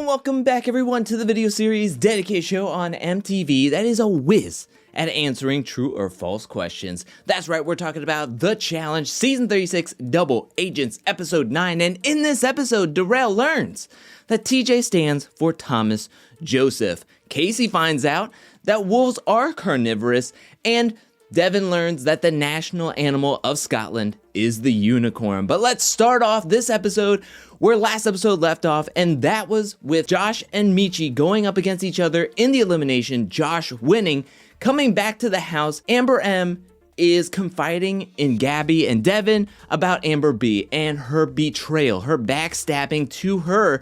welcome back everyone to the video series dedicated show on MTV that is a whiz at answering true or false questions. That's right, we're talking about The Challenge, Season 36, Double Agents, Episode 9, and in this episode, Darrell learns that TJ stands for Thomas Joseph. Casey finds out that wolves are carnivorous, and Devin learns that the national animal of Scotland is the unicorn. But let's start off this episode where last episode left off, and that was with Josh and Michi going up against each other in the elimination, Josh winning. Coming back to the house, Amber M is confiding in Gabby and Devin about Amber B and her betrayal, her backstabbing to her.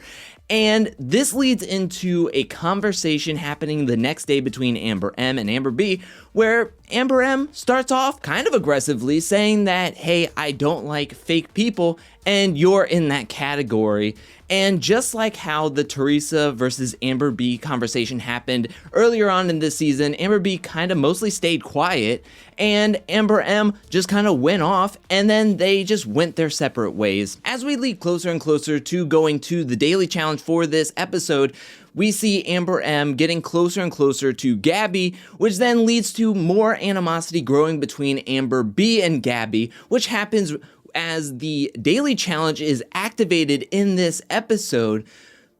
And this leads into a conversation happening the next day between Amber M and Amber B, where Amber M starts off kind of aggressively saying that, hey, I don't like fake people, and you're in that category. And just like how the Theresa versus Amber B conversation happened earlier on in this season, Amber B kind of mostly stayed quiet, and Amber M just kind of went off, and then they just went their separate ways. As we lead closer and closer to going to the daily challenge for this episode, we see Amber M getting closer and closer to Gabby, which then leads to more animosity growing between Amber B and Gabby, which happens as the daily challenge is activated in this episode.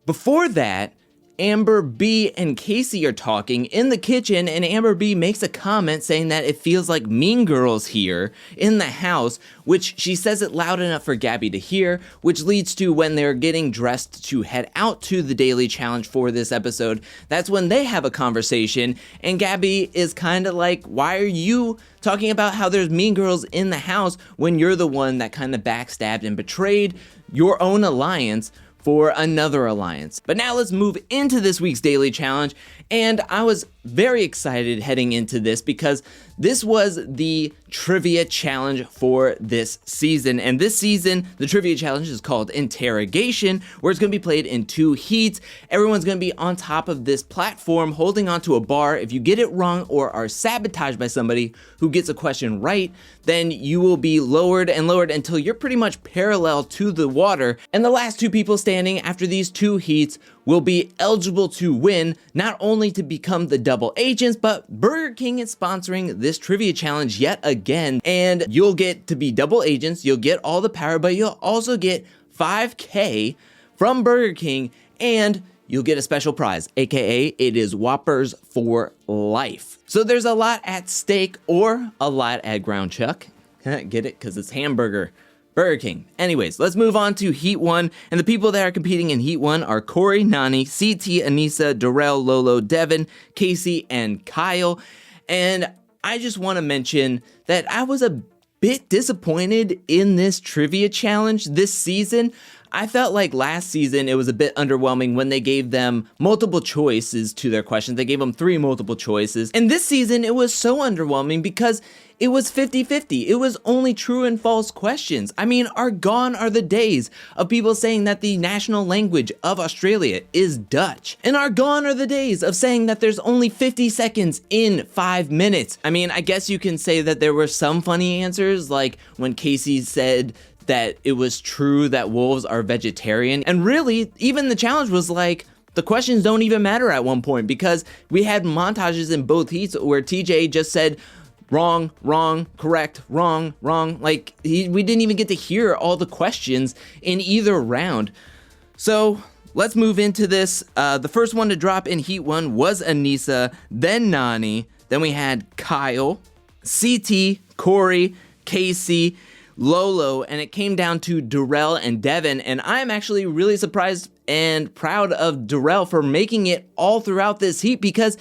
Before that, Amber B and Casey are talking in the kitchen, and Amber B makes a comment saying that it feels like Mean Girls here in the house, which she says it loud enough for Gabby to hear, which leads to when they're getting dressed to head out to the daily challenge for this episode. That's when they have a conversation, and Gabby is kind of like, why are you talking about how there's mean girls in the house when you're the one that kind of backstabbed and betrayed your own alliance for another alliance? But now let's move into this week's daily challenge, and I was very excited heading into this because this was the trivia challenge for this season. And this season, the trivia challenge is called Interrogation, where it's going to be played in 2 heats. Everyone's going to be on top of this platform holding onto a bar. If you get it wrong or are sabotaged by somebody who gets a question right, then you will be lowered and lowered until you're pretty much parallel to the water. And the last 2 people standing after these 2 heats will be eligible to win, not only to become the double agents, but Burger King is sponsoring this trivia challenge yet again, and you'll get to be double agents, you'll get all the power, but you'll also get $5K from Burger King, and you'll get a special prize, aka it is Whoppers for life. So there's a lot at stake, or a lot at ground chuck. Get it? Because it's hamburger. Burger King. Anyways, let's move on to Heat 1, and the people that are competing in Heat 1 are Cory, Nany, CT, Anissa, Darrell, Lolo, Devin, Casey, and Kyle. And I just want to mention that I was a bit disappointed in this trivia challenge this season. I felt like last season it was a bit underwhelming when they gave them multiple choices to their questions. They gave them 3 multiple choices. And this season it was so underwhelming because it was 50-50. It was only true and false questions. I mean, gone are the days of people saying that the national language of Australia is Dutch. And gone are the days of saying that there's only 50 seconds in 5 minutes. I mean, I guess you can say that there were some funny answers, like when Casey said that it was true that wolves are vegetarian. And really, even the challenge was like, the questions don't even matter at one point, because we had montages in both heats where TJ just said, wrong, wrong, correct, wrong, wrong. Like, we didn't even get to hear all the questions in either round. So let's move into this. The first one to drop in Heat 1 was Anissa, then Nany. Then we had Kyle, CT, Cory, Casey, Lolo, and it came down to Darrell and Devin. And I'm actually really surprised and proud of Darrell for making it all throughout this heat, because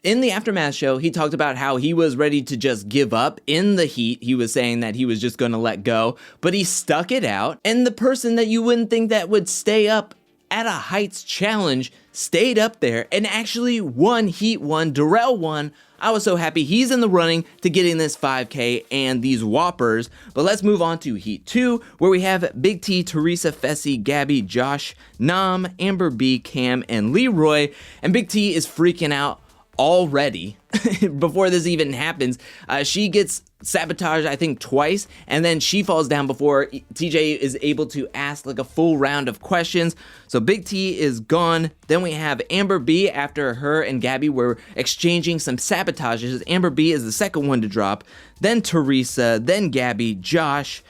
in the Aftermath show, he talked about how he was ready to just give up in the heat. He was saying that he was just going to let go, but he stuck it out. And the person that you wouldn't think that would stay up at a Heights challenge stayed up there and actually won Heat 1. Darrell won. I was so happy he's in the running to getting this 5K and these Whoppers. But let's move on to Heat 2, where we have Big T, Theresa, Fessy, Gabby, Josh, Nam, Amber B, Cam, and Leroy. And Big T is freaking out already before this even happens. She gets sabotaged, I think, twice, and then she falls down before TJ is able to ask like a full round of questions. So Big T is gone. Then we have Amber B. After her and Gabby were exchanging some sabotages. Amber B is the second one to drop. Then Theresa, then Gabby, Josh,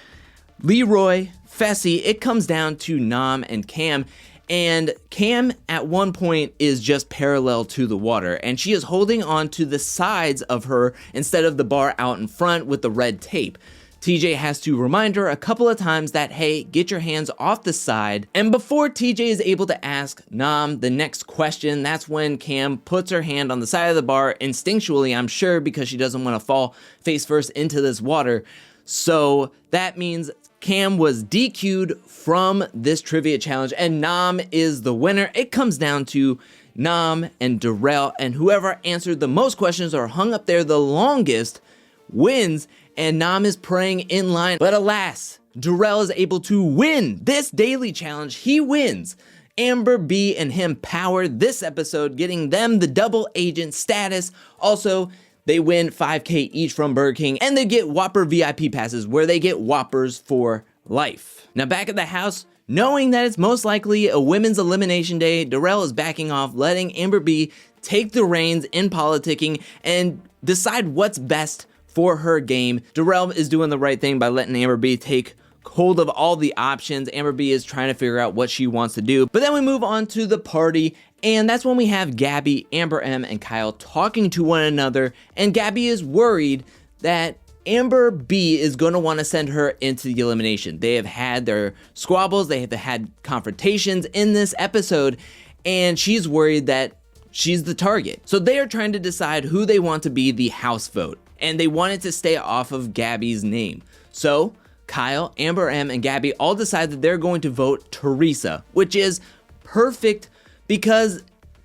Leroy, Fessy. It comes down to Nam and Cam. And Cam at one point is just parallel to the water, and she is holding on to the sides of her instead of the bar out in front with the red tape. TJ has to remind her a couple of times that, hey, get your hands off the side. And before TJ is able to ask Nam the next question, that's when Cam puts her hand on the side of the bar, instinctually, I'm sure, because she doesn't want to fall face first into this water. So that means Cam was DQ'd from this trivia challenge, and Nam is the winner. It comes down to Nam and Darrell, and whoever answered the most questions or hung up there the longest wins, and Nam is praying in line. But alas, Darrell is able to win this daily challenge. He wins. Amber B and him powered this episode, getting them the double agent status. Also, they win $5K each from Burger King, and they get Whopper VIP passes where they get Whoppers for life. Now back at the house, knowing that it's most likely a women's elimination day, Darrell is backing off, letting Amber B take the reins in politicking and decide what's best for her game. Darrell is doing the right thing by letting Amber B take hold of all the options. Amber B is trying to figure out what she wants to do. But then we move on to the party, and that's when we have Gabby, Amber M, and Kyle talking to one another, and Gabby is worried that Amber B is going to want to send her into the elimination. They have had their squabbles, they have had confrontations in this episode, and she's worried that she's the target. So they are trying to decide who they want to be the house vote, and they wanted to stay off of Gabby's name. So Kyle, Amber M, and Gabby all decide that they're going to vote Theresa, which is perfect because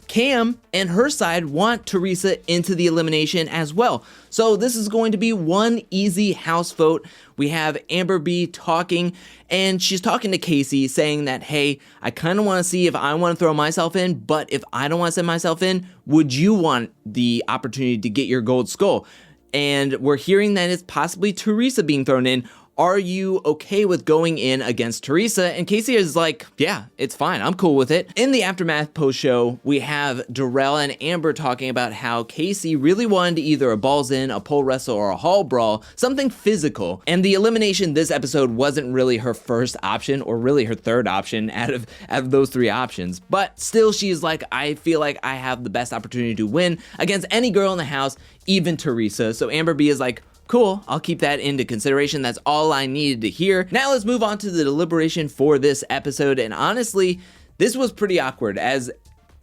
Cam and her side want Theresa into the elimination as well. So this is going to be one easy house vote. We have Amber B talking, and she's talking to Casey saying that, hey, I kind of want to see if I want to throw myself in, but if I don't want to send myself in, would you want the opportunity to get your gold skull? And we're hearing that it's possibly Theresa being thrown in. Are you okay with going in against Theresa? And Casey is like, yeah, it's fine. I'm cool with it. In the Aftermath post-show, we have Darrell and Amber talking about how Casey really wanted either a balls in, a pole wrestle, or a hall brawl, something physical. And the elimination this episode wasn't really her first option, or really her third option out of those three options. But still, she's like, I feel like I have the best opportunity to win against any girl in the house, even Theresa. So Amber B is like, cool, I'll keep that into consideration. That's all I needed to hear. Now let's move on to the deliberation for this episode. And honestly, this was pretty awkward as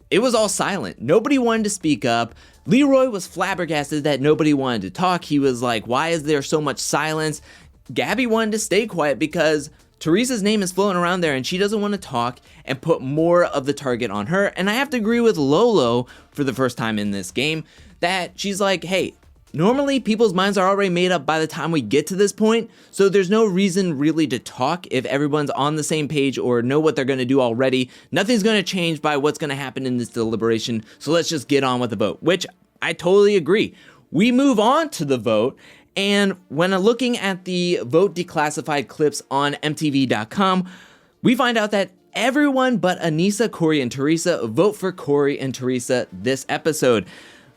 it was all silent. Nobody wanted to speak up. Leroy was flabbergasted that nobody wanted to talk. He was like, why is there so much silence? Gabby wanted to stay quiet because Theresa's name is floating around there and she doesn't want to talk and put more of the target on her. And I have to agree with Lolo for the first time in this game that she's like, hey, normally people's minds are already made up by the time we get to this point, so there's no reason really to talk if everyone's on the same page or know what they're going to do already. Nothing's going to change by what's going to happen in this deliberation, so let's just get on with the vote, which I totally agree. We move on to the vote, and when looking at the vote declassified clips on MTV.com, we find out that everyone but Anissa, Cory, and Theresa vote for Cory and Theresa this episode.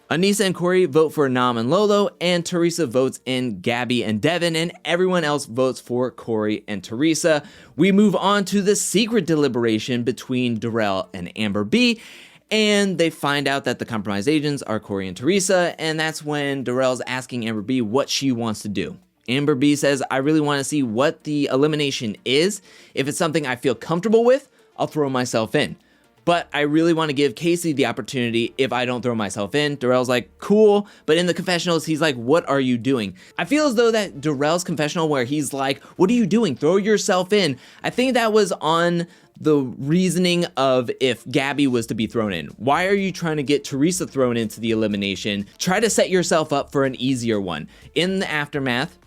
Anissa and Cory vote for Nam and Lolo, and Theresa votes in Gabby and Devin, and everyone else votes for Cory and Theresa. We move on to the secret deliberation between Darrell and Amber B, and they find out that the compromised agents are Cory and Theresa, and that's when Darrell's asking Amber B what she wants to do. Amber B says, I really want to see what the elimination is. If it's something I feel comfortable with, I'll throw myself in. But I really want to give Casey the opportunity if I don't throw myself in. Darrell's like, cool. But in the confessionals, he's like, what are you doing? I feel as though that Darrell's confessional where he's like, what are you doing? Throw yourself in. I think that was on the reasoning of if Gabby was to be thrown in. Why are you trying to get Theresa thrown into the elimination? Try to set yourself up for an easier one. In the Aftermath,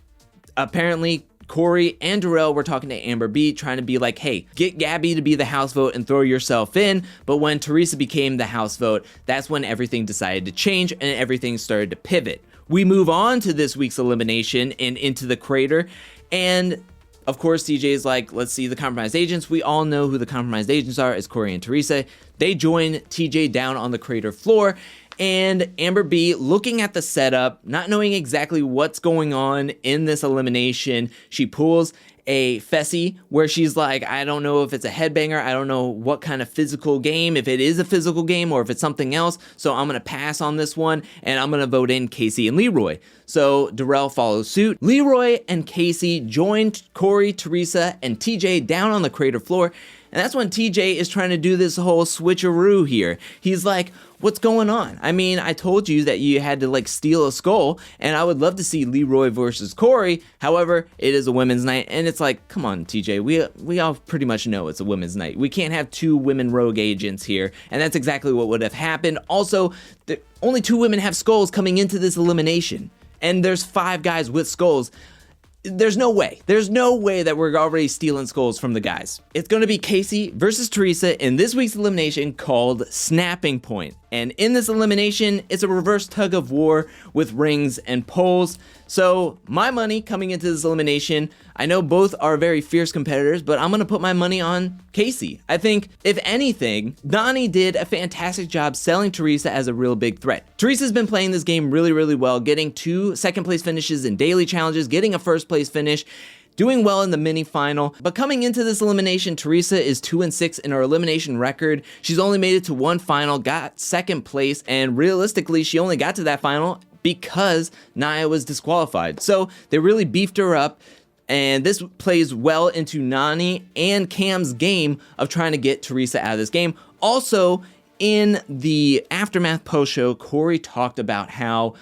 apparently Cory and Darrell were talking to Amber B, trying to be like, hey, get Gabby to be the house vote and throw yourself in. But when Theresa became the house vote, that's when everything decided to change and everything started to pivot. We move on to this week's elimination and into the crater. And of course, TJ is like, let's see the compromised agents. We all know who the compromised agents are. It's Cory and Theresa. They join TJ down on the crater floor. And Amber B, looking at the setup, not knowing exactly what's going on in this elimination, she pulls a Fessy where she's like, I don't know if it's a headbanger, I don't know what kind of physical game, if it is a physical game or if it's something else, so I'm gonna pass on this one and I'm gonna vote in Casey and Leroy. So Darrell follows suit. Leroy and Casey joined Cory, Theresa, and TJ down on the crater floor, and that's when TJ is trying to do this whole switcheroo here. He's like, what's going on? I mean, I told you that you had to like steal a skull, and I would love to see Leroy versus Cory. However, it is a women's night, and it's like, come on, TJ, we all pretty much know it's a women's night. We can't have 2 women rogue agents here, and that's exactly what would have happened. Also, only 2 women have skulls coming into this elimination, and there's 5 guys with skulls. There's no way that we're already stealing skulls from the guys. It's going to be Casey versus Theresa in this week's elimination called Snapping Point. And in this elimination, it's a reverse tug of war with rings and poles. So my money coming into this elimination, I know both are very fierce competitors, but I'm going to put my money on Casey. I think, if anything, Nany did a fantastic job selling Theresa as a real big threat. Theresa's been playing this game really, really well, getting 2 second place finishes in daily challenges, getting a first place finish, doing well in the mini final. But coming into this elimination, Theresa is 2-6 in her elimination record. She's only made it to 1 final, got second place, and realistically, she only got to that final because Nia was disqualified. So they really beefed her up, and this plays well into Nany and Cam's game of trying to get Theresa out of this game. Also, in the Aftermath post-show, Cory talked about how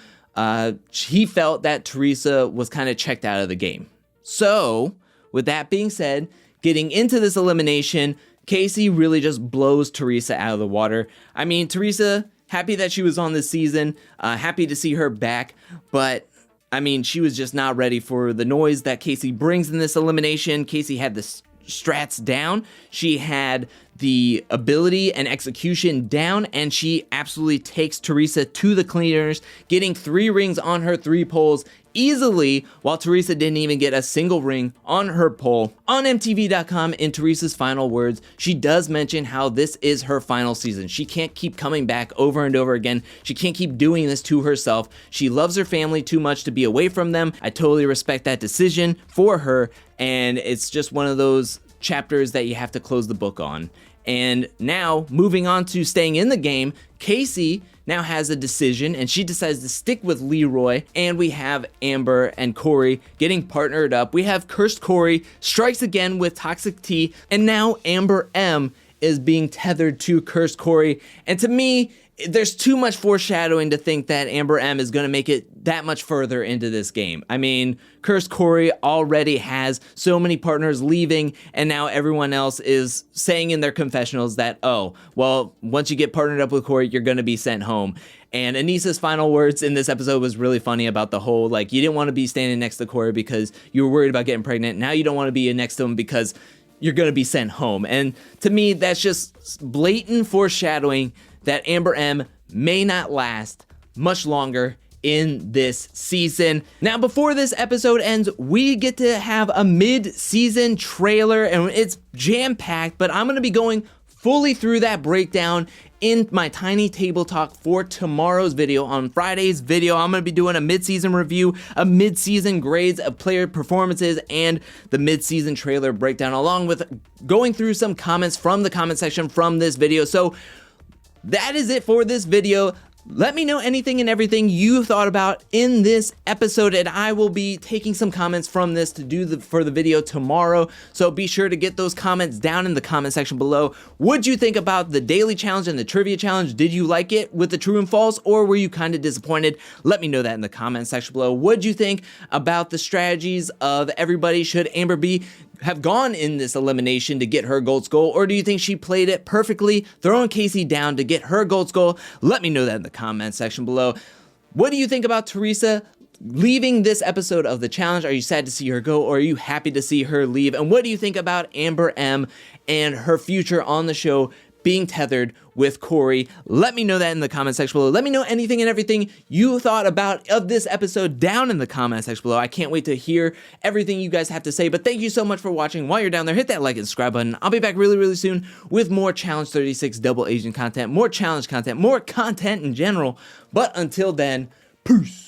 he felt that Theresa was kind of checked out of the game. So, with that being said, getting into this elimination, Casey really just blows Theresa out of the water. I mean, Theresa, happy that she was on this season, happy to see her back, but I mean, she was just not ready for the noise that Casey brings in this elimination. Casey had the strats down, she had the ability and execution down, and she absolutely takes Theresa to the cleaners, getting 3 rings on her 3 poles easily, while Theresa didn't even get a single ring on her pole. On MTV.com, in Theresa's final words, she does mention how this is her final season. She can't keep coming back over and over again. She can't keep doing this to herself. She loves her family too much to be away from them. I totally respect that decision for her, and it's just one of those chapters that you have to close the book on. And now, moving on to staying in the game, Casey now has a decision, and she decides to stick with Leroy, and we have Amber and Cory getting partnered up. We have Cursed Cory strikes again with Toxic T, and now Amber M is being tethered to Cursed Cory, and to me, there's too much foreshadowing to think that Amber M is going to make it that much further into this game. I mean, Cursed Cory already has so many partners leaving, and now everyone else is saying in their confessionals that, oh, well, once you get partnered up with Cory, you're going to be sent home. And Anissa's final words in this episode was really funny about the whole, like, you didn't want to be standing next to Cory because you were worried about getting pregnant. Now you don't want to be next to him because you're going to be sent home. And to me, that's just blatant foreshadowing that Amber M may not last much longer in this season. Now, before this episode ends, we get to have a mid-season trailer, and it's jam-packed, but I'm going to be going fully through that breakdown in my Tiny Table Talk for tomorrow's video. On Friday's video, I'm going to be doing a mid-season review, a mid-season grades of player performances, and the mid-season trailer breakdown, along with going through some comments from the comment section from this video. So that is it for this video. Let me know anything and everything you thought about in this episode, and I will be taking some comments from this to do for the video tomorrow. So be sure to get those comments down in the comment section below. What'd you think about the daily challenge and the trivia challenge? Did you like it with the true and false, or were you kind of disappointed? Let me know that in the comment section below. What'd you think about the strategies of everybody? Should Amber B have gone in this elimination to get her gold skull, or do you think she played it perfectly, throwing Casey down to get her gold skull? Let me know that in the comment section below. What do you think about Theresa leaving this episode of the challenge? Are you sad to see her go, or are you happy to see her leave? And what do you think about Amber M and her future on the show being tethered with Cory? Let me know that in the comment section below. Let me know anything and everything you thought about of this episode down in the comment section below. I can't wait to hear everything you guys have to say, but thank you so much for watching. While you're down there, hit that like and subscribe button. I'll be back really soon with more Challenge 36 double agent content, more challenge content, more content in general. But until then, peace.